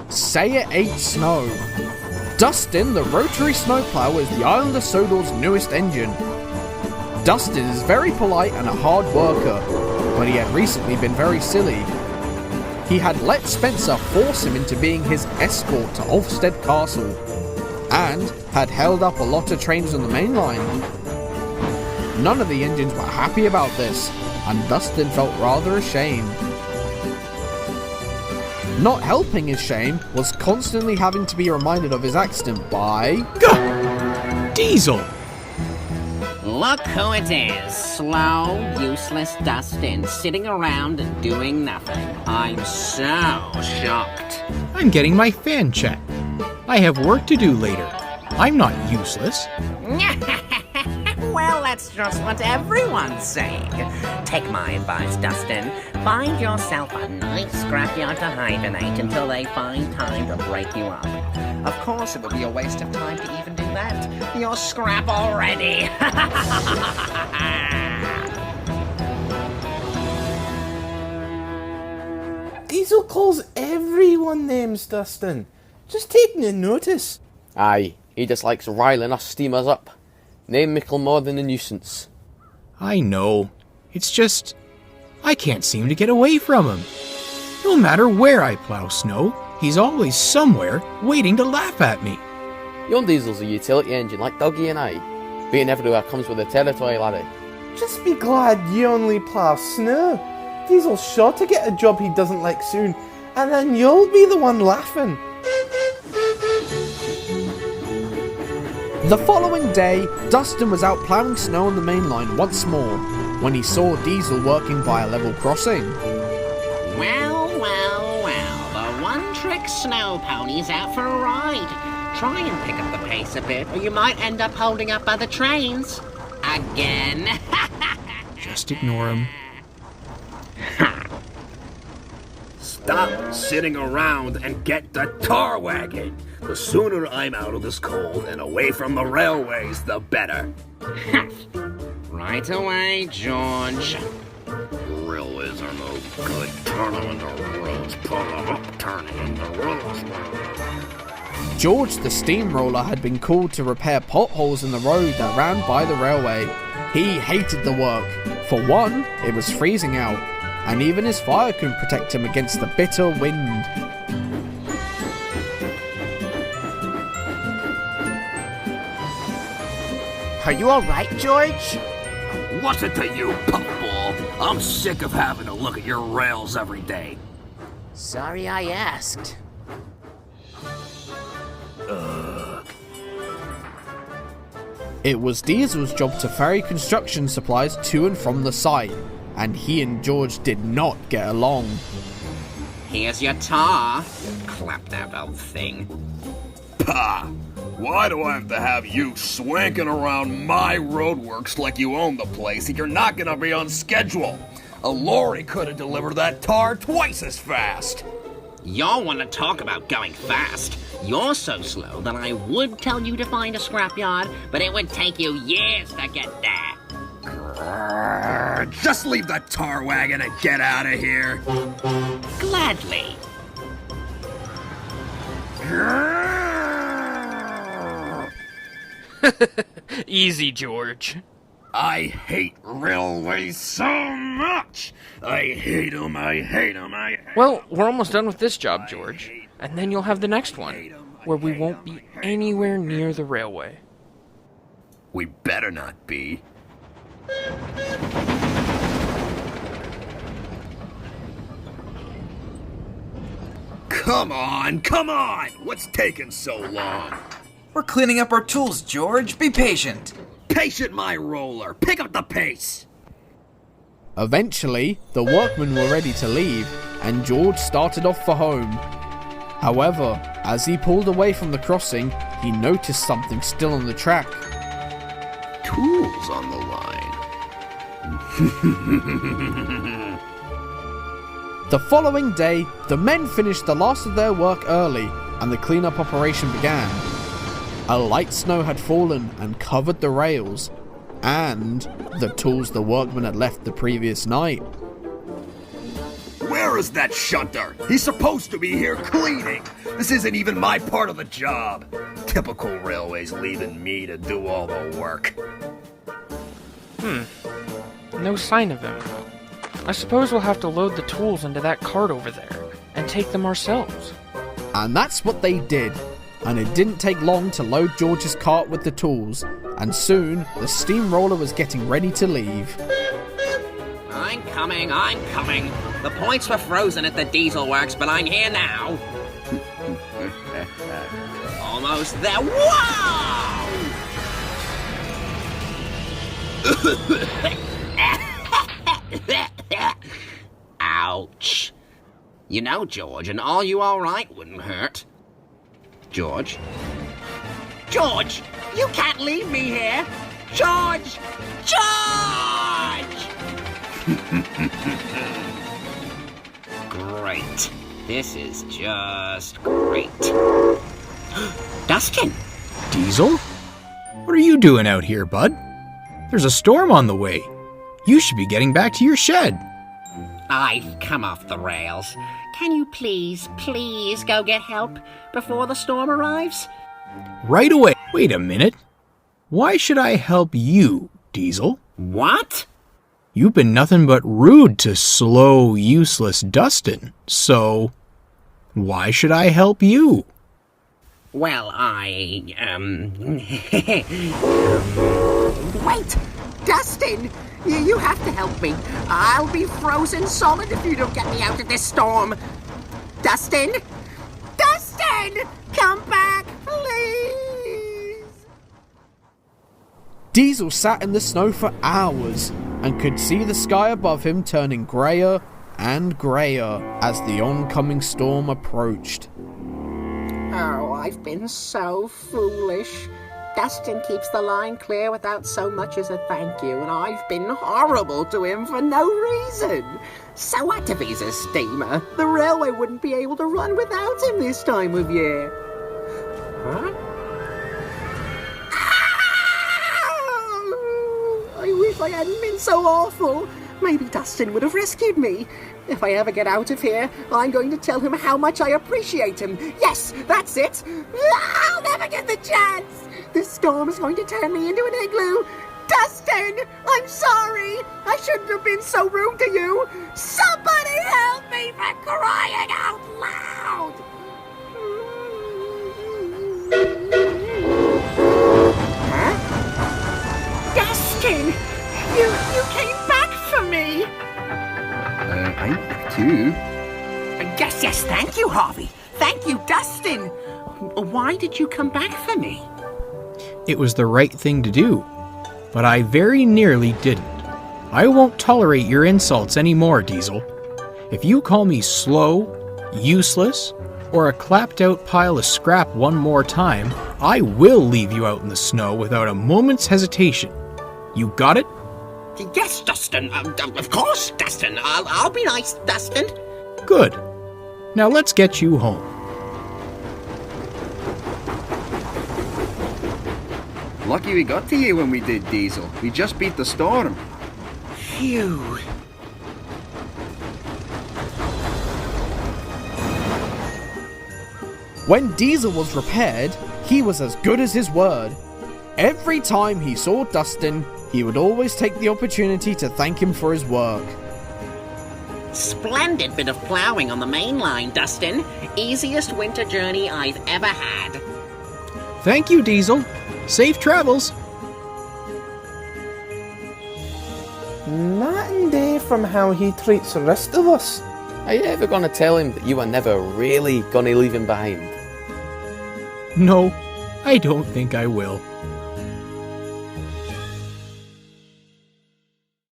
Say It Ain't Snow. Dustin, the rotary snowplow, is the Island of Sodor's newest engine. Dustin is very polite and a hard worker, but he had recently been very silly. He had let Spencer force him into being his escort to Ulfstead Castle, and had held up a lot of trains on the main line. None of the engines were happy about this, and Dustin felt rather ashamed. Not helping his shame was constantly having to be reminded of his accident by... Diesel! Look who it is, slow, useless Dustin, sitting around and doing nothing. I'm so shocked. I'm getting my fan check. I have work to do later. I'm not useless. Well, that's just what everyone's saying. Take my advice, Dustin. Find yourself a nice scrapyard to hibernate until they find time to break you up. Of course, it would be a waste of time to even do that. You're scrap already. Diesel calls everyone names, Dustin. Just take no notice. Aye, he just likes riling us steamers up. Nae mickle more than a nuisance. I know. It's just... I can't seem to get away from him. No matter where I plow snow, he's always somewhere waiting to laugh at me. Yon Diesel's a utility engine like Dougie and I. Being everywhere comes with the territory, laddie. Just be glad you only plough snow. Diesel's sure to get a job he doesn't like soon, and then you'll be the one laughing. The following day, Dustin was out ploughing snow on the main line once more, when he saw Diesel working by a level crossing. Well, the one-trick snow pony's out for a ride. Try and pick up the pace a bit, or you might end up holding up other trains. Again. Just ignore him. Stop sitting around and get the tar wagon. The sooner I'm out of this cold and away from the railways, the better. Right away, George. Railways are no good. Turn them into roads. Pull them up, turn them into roads. George the steamroller had been called to repair potholes in the road that ran by the railway. He hated the work. For one, it was freezing out, and even his fire couldn't protect him against the bitter wind. Are you alright, George? What's it to you, puffball? I'm sick of having to look at your rails every day. Sorry I asked. It was Diesel's job to ferry construction supplies to and from the site, and he and George did not get along. Here's your tar, you clapped-out old thing. Pah! Why do I have to have you swanking around my roadworks like you own the place and you're not gonna be on schedule? A lorry could have delivered that tar twice as fast. Y'all want to talk about going fast? You're so slow that I would tell you to find a scrapyard, but it would take you years to get there. Just leave the tar wagon and get out of here. Gladly. Easy, George. I hate railways so much. I hate them, I hate them, I hate 'em. Well, we're almost done with this job, George. And then you'll have the next one, where we won't be anywhere near the railway. We better not be. Come on! What's taking so long? We're cleaning up our tools, George. Be patient. Patient my roller. Pick up the pace. Eventually, the workmen were ready to leave, and George started off for home. However, as he pulled away from the crossing, he noticed something still on the track. Tools on the line. The following day, the men finished the last of their work early, and the cleanup operation began. A light snow had fallen and covered the rails, and the tools the workmen had left the previous night. Where Where is that shunter? He's supposed to be here cleaning. This isn't even my part of the job. Typical railways leaving me to do all the work. No sign of him. I suppose we'll have to load the tools into that cart over there and take them ourselves. And that's what they did. And it didn't take long to load George's cart with the tools, and soon the steamroller was getting ready to leave. I'm coming. The points were frozen at the diesel works, but I'm here now. Almost there. Whoa! Ouch. You know, George, and all you alright wouldn't hurt. George? George! You can't leave me here! George! George! Great. This is just great. Dustin! Diesel? What are you doing out here, bud? There's a storm on the way. You should be getting back to your shed. I've come off the rails. Can you please go get help before the storm arrives? Right away. Wait a minute. Why should I help you, Diesel? What? You've been nothing but rude to slow, useless Dustin, so why should I help you? Well, Wait! Dustin! You have to help me. I'll be frozen solid if you don't get me out of this storm. Dustin? Dustin! Come back, please! Diesel sat in the snow for hours and could see the sky above him turning greyer and greyer as the oncoming storm approached. Oh, I've been so foolish. Dustin keeps the line clear without so much as a thank you, and I've been horrible to him for no reason. So what if he's a steamer? The railway wouldn't be able to run without him this time of year. Huh? Ah! I wish I hadn't been so awful. Maybe Dustin would have rescued me. If I ever get out of here, I'm going to tell him how much I appreciate him. Yes, that's it. I'll never get the chance. This storm is going to turn me into an igloo. Dustin, I'm sorry. I shouldn't have been so rude to you. Somebody help me for crying out loud. Huh? Dustin, you came back for me. I'm too. Yes, thank you, Harvey. Thank you, Dustin. Why did you come back for me? It was the right thing to do, but I very nearly didn't. I won't tolerate your insults anymore, Diesel. If you call me slow, useless, or a clapped-out pile of scrap one more time, I will leave you out in the snow without a moment's hesitation. You got it? Yes, Dustin. Of course, Dustin. I'll be nice, Dustin. Good. Now let's get you home. Lucky we got to you when we did, Diesel. We just beat the storm. Phew. When Diesel was repaired, he was as good as his word. Every time he saw Dustin, he would always take the opportunity to thank him for his work. Splendid bit of ploughing on the main line, Dustin. Easiest winter journey I've ever had. Thank you, Diesel. Safe travels. Night and day from how he treats the rest of us. Are you ever gonna tell him that you are never really gonna leave him behind? No, I don't think I will.